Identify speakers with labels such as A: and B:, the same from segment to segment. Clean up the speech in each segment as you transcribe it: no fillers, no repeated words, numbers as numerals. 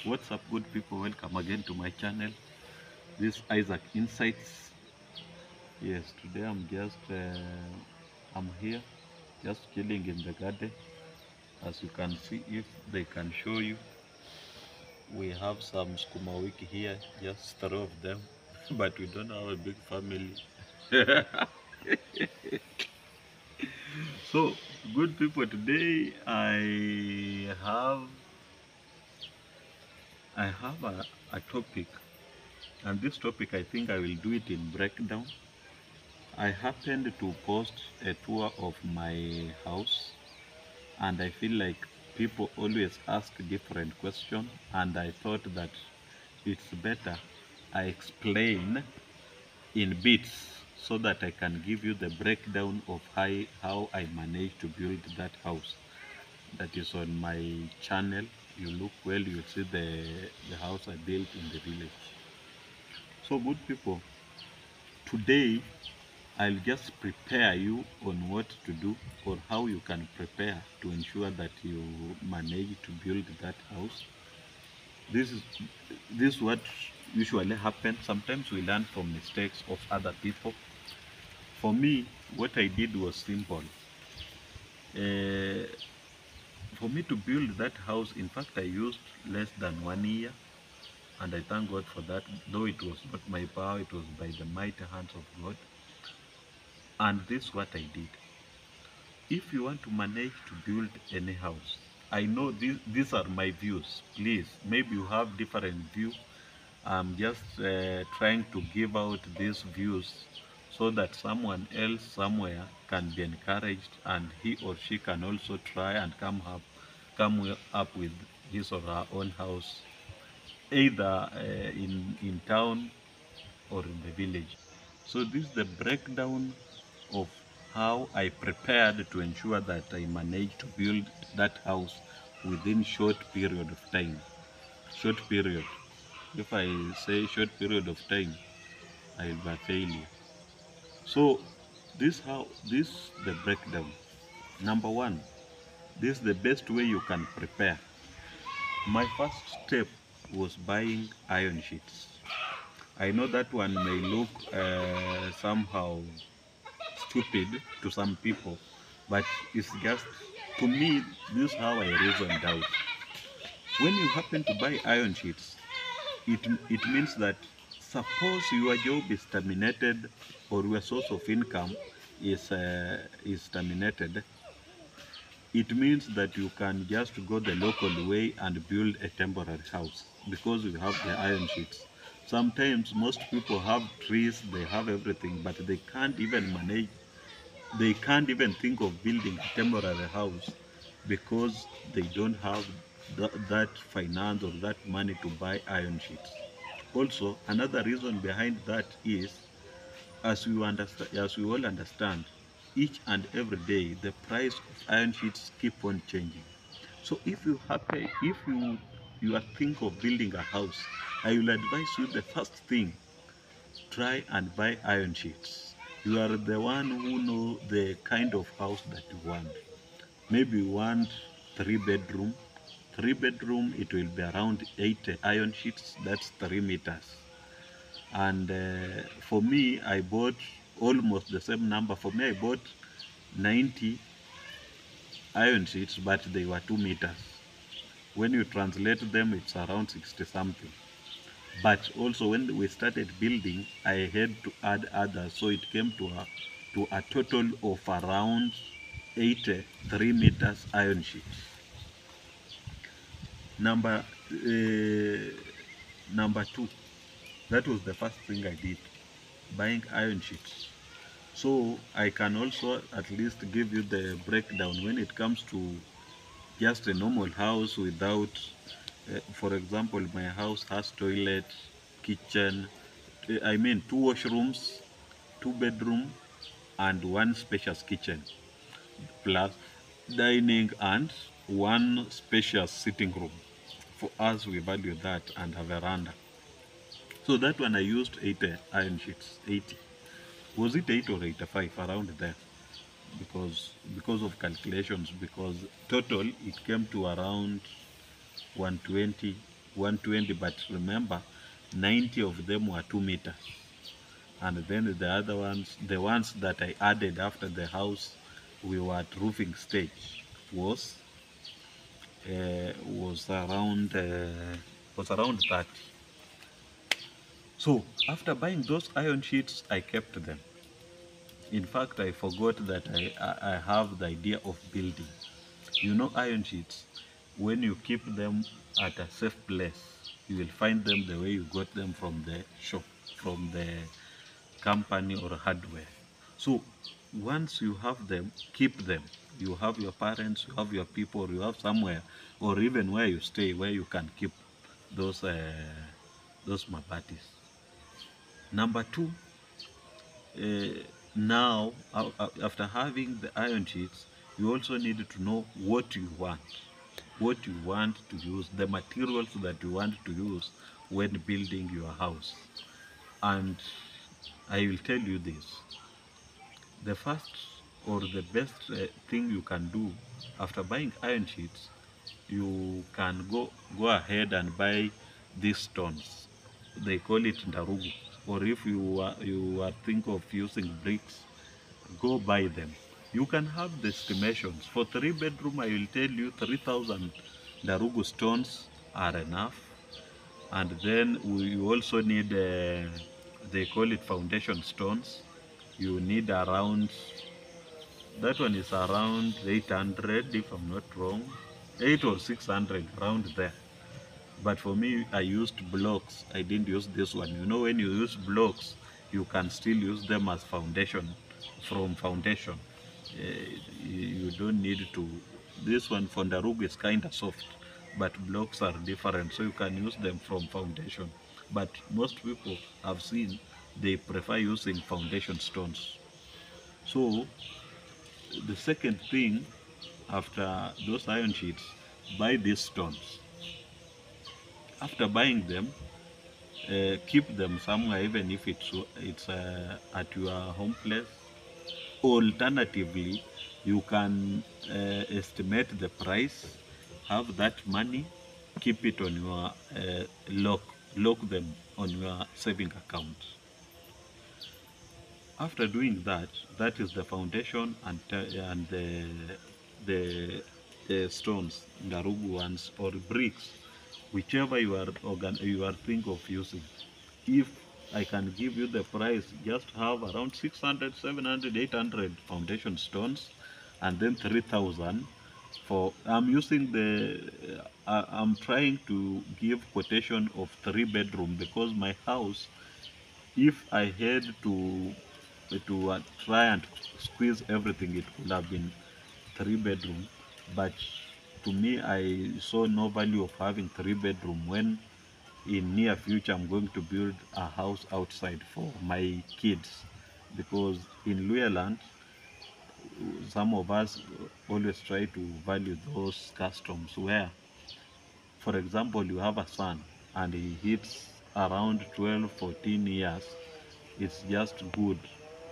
A: What's up, good people? Welcome again to my channel. This is Isaac Insights. Yes, today I'm here just chilling in the garden. As you can see, if they can show you, we have some skuma wiki here, just three of them, but we don't have a big family. So, good people, today I have a topic, and this topic I think I will do it in breakdown. I happened to post a tour of my house, and I feel like people always ask different questions, and I thought that it's better I explain in bits so that I can give you the breakdown of how I managed to build that house. That is on my channel. You look well, you'll see the house I built in the village. So good people, today I'll just prepare you on what to do or how you can prepare to ensure that you manage to build that house. This is what usually happens. Sometimes we learn from mistakes of other people. For me, what I did was simple. Uh, for me to build that house, in fact, I used less than 1 year, and I thank God for that. Though it was not my power, it was by the mighty hands of God. And this is what I did. If you want to manage to build any house, I know these are my views. Please, maybe you have different view. I'm just trying to give out these views so that someone else somewhere can be encouraged, and he or she can also try and come up with his or her own house, either in town or in the village. So this is the breakdown of how I prepared to ensure that I managed to build that house within short period of time. Short period. If I say short period of time, I will be a failure. So this the breakdown. Number one, this is the best way you can prepare. My first step was buying iron sheets. I know that one may look somehow stupid to some people, but it's just, to me, this is how I reasoned out. When you happen to buy iron sheets, it means that suppose your job is terminated or your source of income is terminated, it means that you can just go the local way and build a temporary house because you have the iron sheets. Sometimes most people have trees, they have everything, but they can't even think of building a temporary house because they don't have that finance or that money to buy iron sheets. Also, another reason behind that is, as we all understand, each and every day the price of iron sheets keep on changing. So if you are think of building a house, I will advise you, the first thing, try and buy iron sheets. You are the one who know the kind of house that you want. Maybe you want three bedroom. Three bedroom, it will be around 80 iron sheets. That's 3 meters. And for me, I bought almost the same number. For me, I bought 90 iron sheets, but they were 2 meters. When you translate them, it's around 60 something. But also when we started building, I had to add others, so it came to a total of around 83 meters iron sheets. Number two, that was the first thing I did, buying iron sheets. So I can also at least give you the breakdown when it comes to just a normal house without, for example, my house has toilet, kitchen, I mean 2 washrooms, 2 bedroom, and one spacious kitchen, plus dining and one spacious sitting room. For us, we value that, and a veranda. So that one I used 80 iron sheets, 80. Was it 8 or 85, around there? Because of calculations, because total it came to around 120, 120, but remember 90 of them were 2 meters. And then the other ones, the ones that I added after the house we were at roofing stage, was around 30. So after buying those iron sheets, I kept them. In fact, I forgot that I have the idea of building. You know, iron sheets, when you keep them at a safe place, you will find them the way you got them from the shop, from the company or hardware. So once you have them, keep them. You have your parents, you have your people, you have somewhere, or even where you stay, where you can keep those mabatis. Number two, now after having the iron sheets, you also need to know what you want to use, the materials that you want to use when building your house. And I will tell you this: the first or the best thing you can do after buying iron sheets, you can go ahead and buy these stones. They call it ndarugu. Or if you are think of using bricks, go buy them. You can have the estimations. For 3 bedroom, I will tell you 3,000 ndarugu stones are enough. And then you also need, they call it foundation stones. You need around, that one is around 800 if I'm not wrong, 8 or 600 around there. But for me, I used blocks. I didn't use this one. You know, when you use blocks, you can still use them as foundation, from foundation. You don't need to. This one for Ndarugu is kind of soft, but blocks are different, so you can use them from foundation. But most people I've seen, they prefer using foundation stones. So the second thing, after those iron sheets, buy these stones. After buying them, keep them somewhere, even if it's at your home place. Alternatively, you can estimate the price, have that money, keep it on your lock them on your saving account. After doing that, that is the foundation and the stones, Ndarugu ones or bricks, whichever you are think of using. If I can give you the price, just have around 600, 700, 800 foundation stones, and then 3,000 for, I'm using I'm trying to give quotation of 3 bedroom, because my house, if I had to try and squeeze everything, it could have been 3 bedroom. But to me, I saw no value of having 3 bedroom when in near future I'm going to build a house outside for my kids. Because in Luyaland, some of us always try to value those customs where, for example, you have a son and he hits around 12, 14 years, it's just good.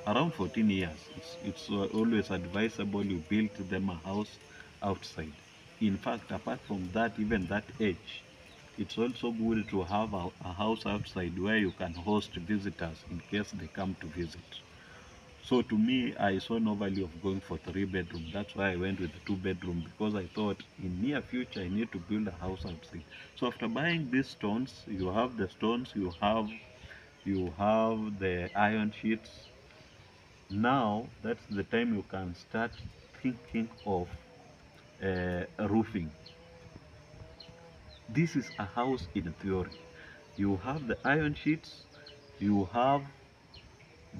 A: Around 14 years, it's always advisable you build them a house outside. In fact, apart from that, even that age, it's also good to have a house outside where you can host visitors in case they come to visit. So to me, I saw no value of going for 3 bedroom. That's why I went with 2 bedroom, because I thought in near future I need to build a house outside. So after buying these stones, you have the stones, you have the iron sheets. Now that's the time you can start thinking of roofing. This is a house in theory. You have the iron sheets, you have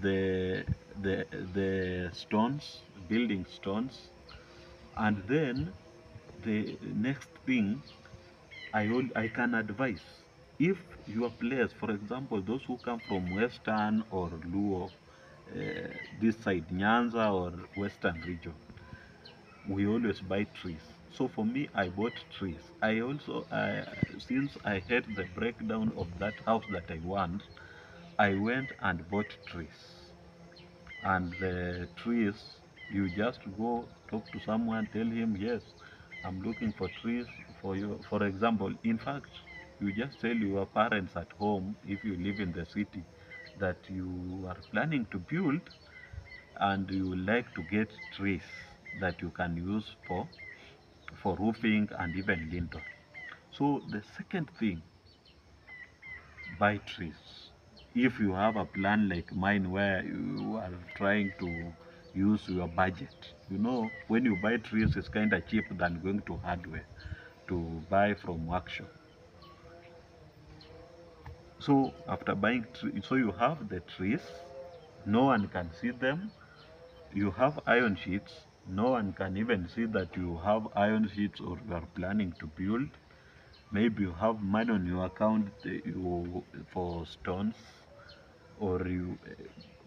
A: the the stones, building stones, and then the next thing I can advise, if your place, for example, those who come from Western or Luo, this side Nyanza or Western region, we always buy trees. So for me, I bought trees. I also, since I had the breakdown of that house that I want, I went and bought trees. And the trees, you just go talk to someone, tell him, yes, I'm looking for trees for you. For example, in fact, You just tell your parents at home, if you live in the city, that you are planning to build and you would like to get trees that you can use for roofing and even lintel. So the second thing, buy trees. If you have a plan like mine where you are trying to use your budget, you know, when you buy trees, it's kind of cheap than going to hardware to buy from workshop. So after buying trees, so you have the trees, no one can see them. You have iron sheets, no one can even see that you have iron sheets or you are planning to build. Maybe you have money on your account for stones, or you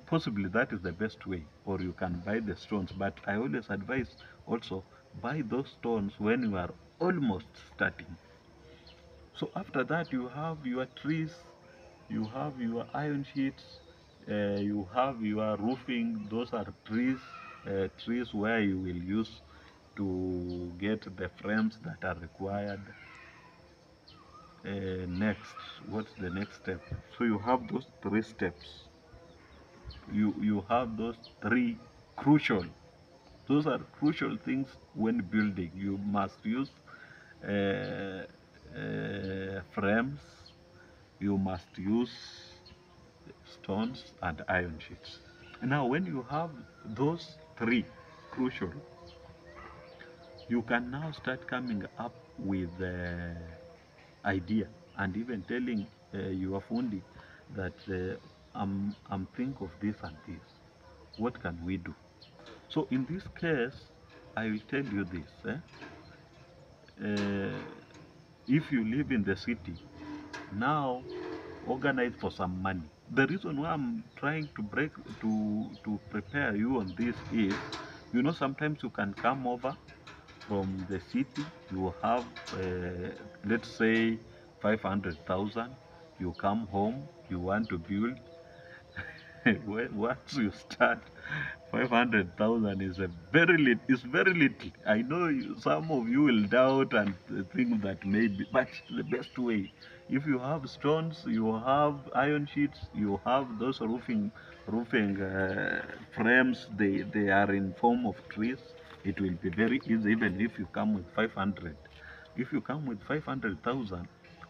A: possibly that is the best way, or you can buy the stones. But I always advise also buy those stones when you are almost starting. So after that, you have your trees, you have your iron sheets, you have your roofing. Those are trees where you will use to get the frames that are required. Next, what's the next step? So you have those three steps. You have those three crucial. Those are crucial things when building. You must use frames. You must use stones and iron sheets. Now, when you have those three crucial, you can now start coming up with idea and even telling your fundi that I'm think of this and this. What can we do? So in this case, I will tell you this. Uh, if you live in the city, now organize for some money. The reason why I'm trying to prepare you on this is, you know, sometimes you can come over from the city, you have let's say 500,000, you come home, you want to build. Once you start, 500,000 is a very little. I know some of you will doubt and think that maybe, but the best way, if you have stones, you have iron sheets, you have those roofing frames, they are in form of trees. It will be very easy, even if you come with 500. If you come with 500,000,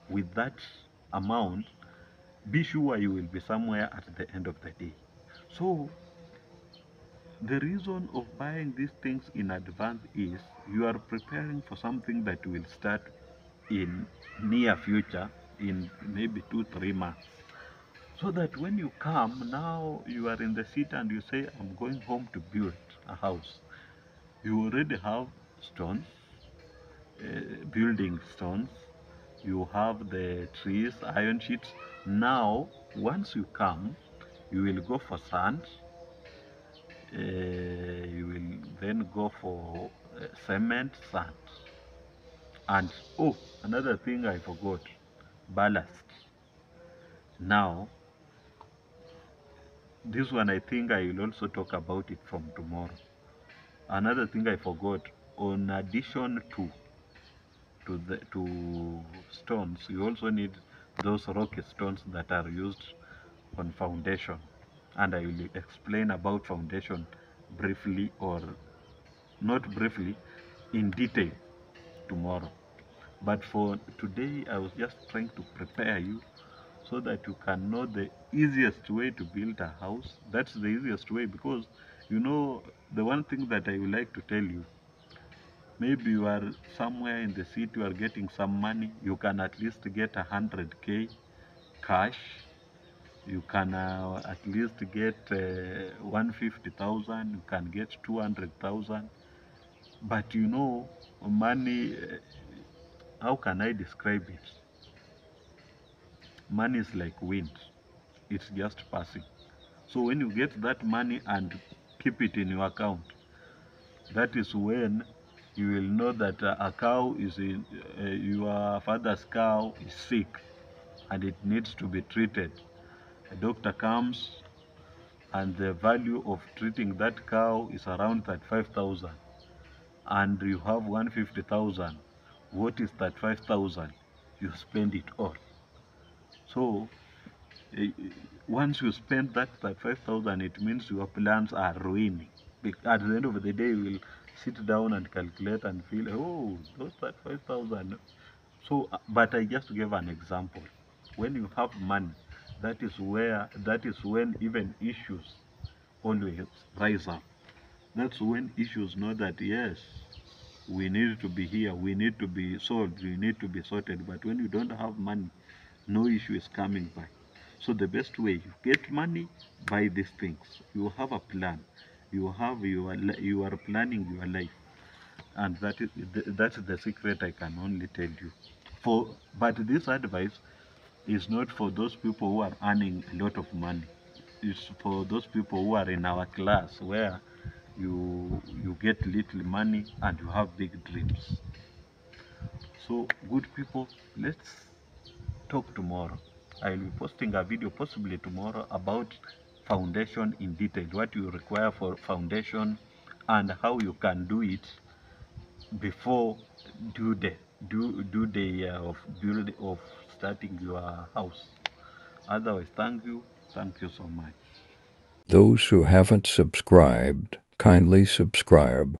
A: with that amount, be sure you will be somewhere at the end of the day. So the reason of buying these things in advance is you are preparing for something that will start in near future, in maybe 2 3 months, so that when you come, now you are in the city and you say, I'm going home to build a house, you already have stones, building stones, you have the trees, iron sheets. Now once you come, you will go for sand, you will then go for cement, sand, and oh, another thing I forgot, ballast. Now this one I think I will also talk about it from tomorrow. Another thing I forgot, on addition to stones, you also need those rocky stones that are used on foundation, and I will explain about foundation briefly, or not briefly, in detail tomorrow. But for today, I was just trying to prepare you so that you can know the easiest way to build a house. That's the easiest way, because you know, the one thing that I would like to tell you, maybe you are somewhere in the city, you are getting some money, you can at least get 100K cash, you can at least get 150,000, you can get 200,000. But you know, money, how can I describe it? Money is like wind, it's just passing. So when you get that money and keep it in your account, that is when you will know that a cow is in, your father's cow is sick and it needs to be treated. A doctor comes and the value of treating that cow is around 35,000, and you have 150,000. What is 35,000? you spend it all. So eh, once you spend that 5,000, it means your plans are ruining. At the end of the day, you will sit down and calculate and feel, oh, those that 5,000. So, but I just gave an example. When you have money, that is when even issues always rise up. That's when issues know that yes, we need to be here, we need to be solved, we need to be sorted. But when you don't have money, no issue is coming by. So the best way, you get money, buy these things. You have a plan. You are planning your life, and that's the secret I can only tell you. But this advice is not for those people who are earning a lot of money. It's for those people who are in our class where you get little money and you have big dreams. So good people, let's talk tomorrow. I will be posting a video possibly tomorrow about foundation in detail, what you require for foundation and how you can do it before due day of build of starting your house. Otherwise, thank you so much.
B: Those who haven't subscribed, kindly subscribe.